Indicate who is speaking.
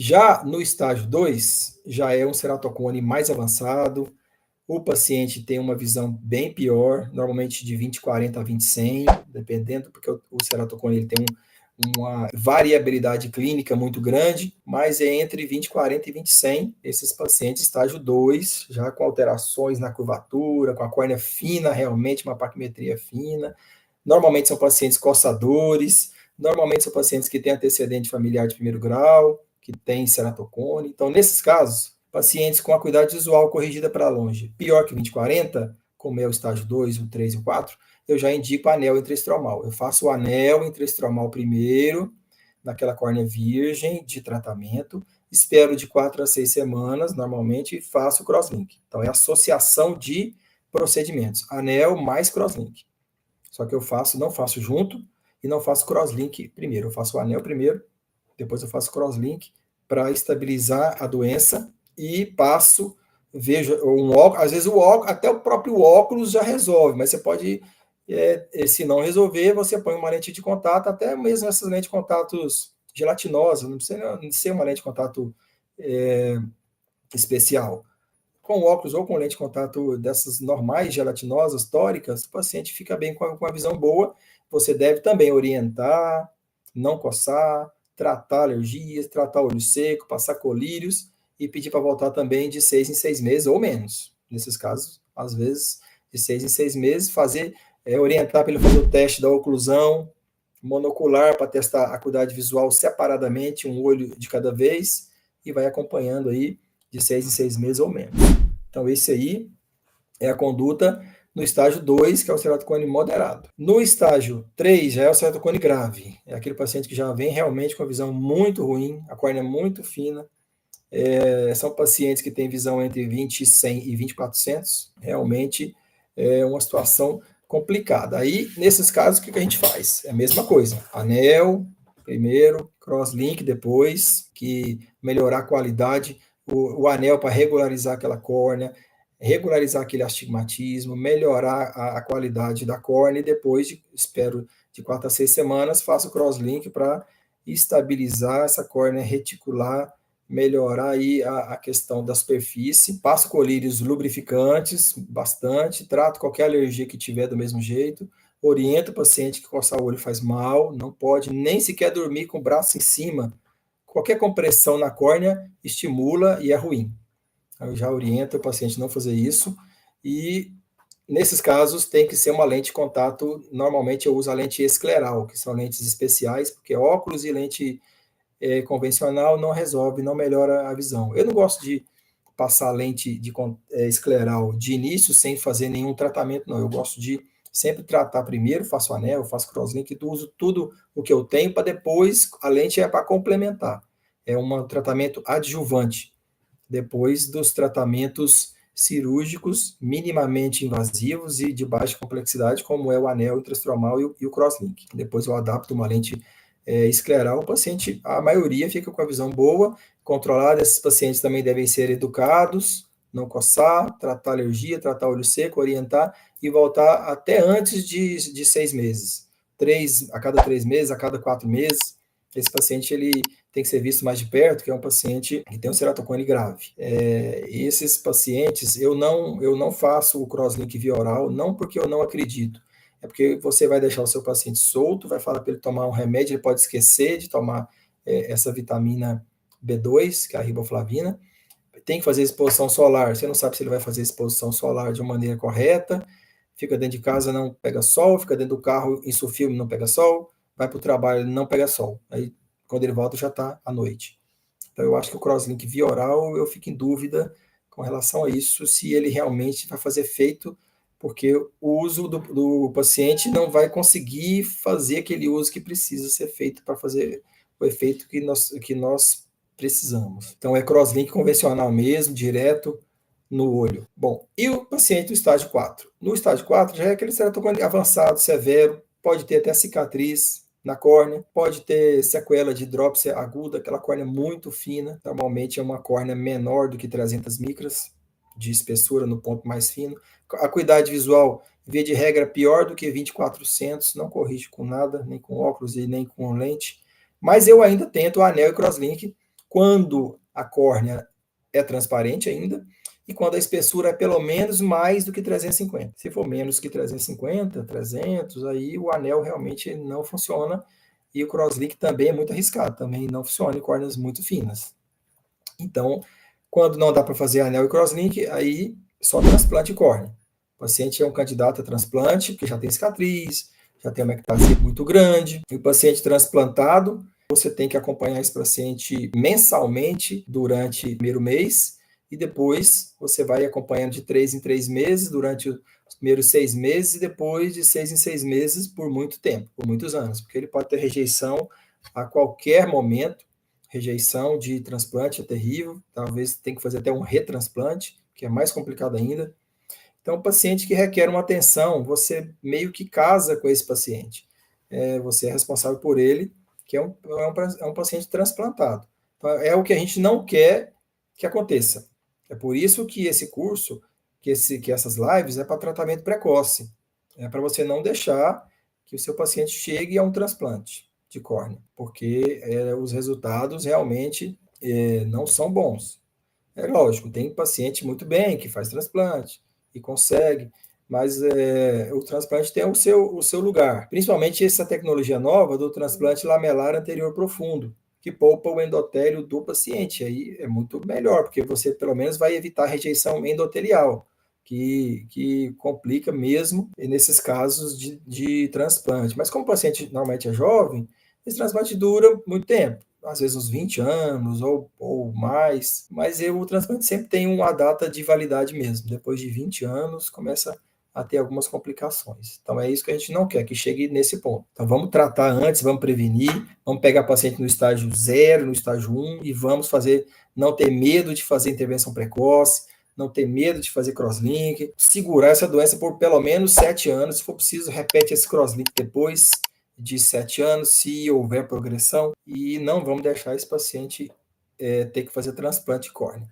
Speaker 1: Já no estágio 2, já é um ceratocone mais avançado, o paciente tem uma visão bem pior, normalmente de 20/40 a 20/100, dependendo, porque o ceratocone ele tem uma variabilidade clínica muito grande, mas é entre 20/40 e 20/100, esses pacientes estágio 2, já com alterações na curvatura, com a córnea fina realmente, uma paquimetria fina. Normalmente são pacientes coçadores, normalmente são pacientes que têm antecedente familiar de primeiro grau, que têm ceratocone. Então, nesses casos, pacientes com acuidade visual corrigida para longe, pior que 20/40, como é o estágio 2, o 3 e o 4, eu já indico anel intraestromal. Eu faço o anel intraestromal primeiro, naquela córnea virgem de tratamento, espero de 4 a 6 semanas, normalmente, e faço o crosslink. Então, é associação de procedimentos, anel mais crosslink. Só que eu não faço junto e não faço crosslink primeiro. Eu faço o anel primeiro, depois eu faço crosslink para estabilizar a doença e passo, vejo um óculos, às vezes o óculos, até o próprio óculos já resolve, mas você pode, se não resolver, você põe uma lente de contato, até mesmo essas lentes de contatos gelatinosas, não precisa ser uma lente de contato especial. Com óculos ou com lente de contato dessas normais, gelatinosas, tóricas, o paciente fica bem com a visão boa. Você deve também orientar, não coçar, tratar alergias, tratar olho seco, passar colírios e pedir para voltar também de 6 em 6 meses ou menos. Nesses casos, às vezes, de 6 em 6 meses, orientar para ele fazer o teste da oclusão monocular para testar a acuidade visual separadamente, um olho de cada vez, e vai acompanhando aí de 6 em 6 meses ou menos. Então, esse aí é a conduta no estágio 2, que é o ceratocone moderado. No estágio 3, já é o ceratocone grave. É aquele paciente que já vem realmente com a visão muito ruim, a córnea muito fina. São pacientes que têm visão entre 20/100 e 20/400. Realmente é uma situação complicada. Aí, nesses casos, o que a gente faz? É a mesma coisa. Anel, primeiro, crosslink depois, que melhorar a qualidade, o anel para regularizar aquela córnea, regularizar aquele astigmatismo, melhorar a qualidade da córnea e depois, espero, de 4 a 6 semanas, faço o crosslink para estabilizar essa córnea reticular, melhorar aí a questão da superfície, passo colírios lubrificantes bastante, trato qualquer alergia que tiver do mesmo jeito, oriento o paciente que coçar o olho faz mal, não pode nem sequer dormir com o braço em cima. Qualquer compressão na córnea estimula e é ruim. Eu já oriento o paciente a não fazer isso e nesses casos tem que ser uma lente de contato, normalmente eu uso a lente escleral, que são lentes especiais, porque óculos e lente convencional não resolve, não melhora a visão. Eu não gosto de passar lente escleral de início sem fazer nenhum tratamento, não. Eu gosto de sempre tratar primeiro, faço anel, faço crosslink, uso tudo o que eu tenho para depois, a lente é para complementar. É um tratamento adjuvante, depois dos tratamentos cirúrgicos minimamente invasivos e de baixa complexidade, como é o anel intraestromal e o crosslink. Depois eu adapto uma lente escleral, o paciente, a maioria fica com a visão boa, controlada. Esses pacientes também devem ser educados, não coçar, tratar alergia, tratar olho seco, orientar e voltar até antes de 6 meses. A cada 3 meses, a cada 4 meses, esse paciente ele tem que ser visto mais de perto, que é um paciente que tem um ceratocone grave. Esses pacientes, eu não faço o crosslink via oral, não porque eu não acredito, é porque você vai deixar o seu paciente solto, vai falar para ele tomar um remédio, ele pode esquecer de tomar essa vitamina B2, que é a riboflavina, tem que fazer exposição solar, você não sabe se ele vai fazer exposição solar de uma maneira correta, fica dentro de casa, não pega sol, fica dentro do carro, isso filme, não pega sol, vai para o trabalho, não pega sol. Aí, quando ele volta, já está à noite. Então, eu acho que o crosslink via oral, eu fico em dúvida com relação a isso, se ele realmente vai fazer efeito, porque o uso do paciente não vai conseguir fazer aquele uso que precisa ser feito para fazer o efeito que nós precisamos. Então, é crosslink convencional mesmo, direto no olho. Bom, e o paciente do estágio 4? No estágio 4 já é aquele ceratocone avançado, severo, pode ter até cicatriz na córnea, pode ter sequela de dropsia aguda, aquela córnea muito fina, normalmente é uma córnea menor do que 300 micras de espessura no ponto mais fino. A acuidade visual, via de regra, pior do que 20/400, não corrige com nada, nem com óculos e nem com lente, mas eu ainda tento o anel e crosslink quando a córnea é transparente ainda, e quando a espessura é pelo menos mais do que 350. Se for menos que 350, 300, aí o anel realmente não funciona, e o crosslink também é muito arriscado, também não funciona em córneas muito finas. Então, quando não dá para fazer anel e crosslink, aí só transplante de córnea. O paciente é um candidato a transplante, porque já tem cicatriz, já tem uma ectasia muito grande. E o paciente transplantado, você tem que acompanhar esse paciente mensalmente durante o primeiro mês, e depois você vai acompanhando de 3 em 3 meses, durante os primeiros 6 meses, e depois de 6 em 6 meses por muito tempo, por muitos anos, porque ele pode ter rejeição a qualquer momento. Rejeição de transplante é terrível, talvez tenha que fazer até um retransplante, que é mais complicado ainda. Então, o paciente que requer uma atenção, você meio que casa com esse paciente. Você é responsável por ele, que é um paciente transplantado. Então, é o que a gente não quer que aconteça. É por isso que esse curso, que essas lives, é para tratamento precoce. É para você não deixar que o seu paciente chegue a um transplante de córnea, porque os resultados realmente não são bons. É lógico, tem paciente muito bem que faz transplante e consegue, mas o transplante tem o seu lugar. Principalmente essa tecnologia nova do transplante lamelar anterior profundo, que poupa o endotélio do paciente. Aí é muito melhor, porque você pelo menos vai evitar a rejeição endotelial, que complica mesmo nesses casos de transplante. Mas como o paciente normalmente é jovem, esse transplante dura muito tempo, às vezes uns 20 anos ou mais, mas o transplante sempre tem uma data de validade mesmo. Depois de 20 anos, começa a ter algumas complicações. Então é isso que a gente não quer, que chegue nesse ponto. Então vamos tratar antes, vamos prevenir, vamos pegar paciente no estágio 0, no estágio 1 e vamos fazer, não ter medo de fazer intervenção precoce, não ter medo de fazer crosslink, segurar essa doença por pelo menos 7 anos, se for preciso, repete esse crosslink depois de 7 anos, se houver progressão, e não vamos deixar esse paciente ter que fazer transplante de córnea.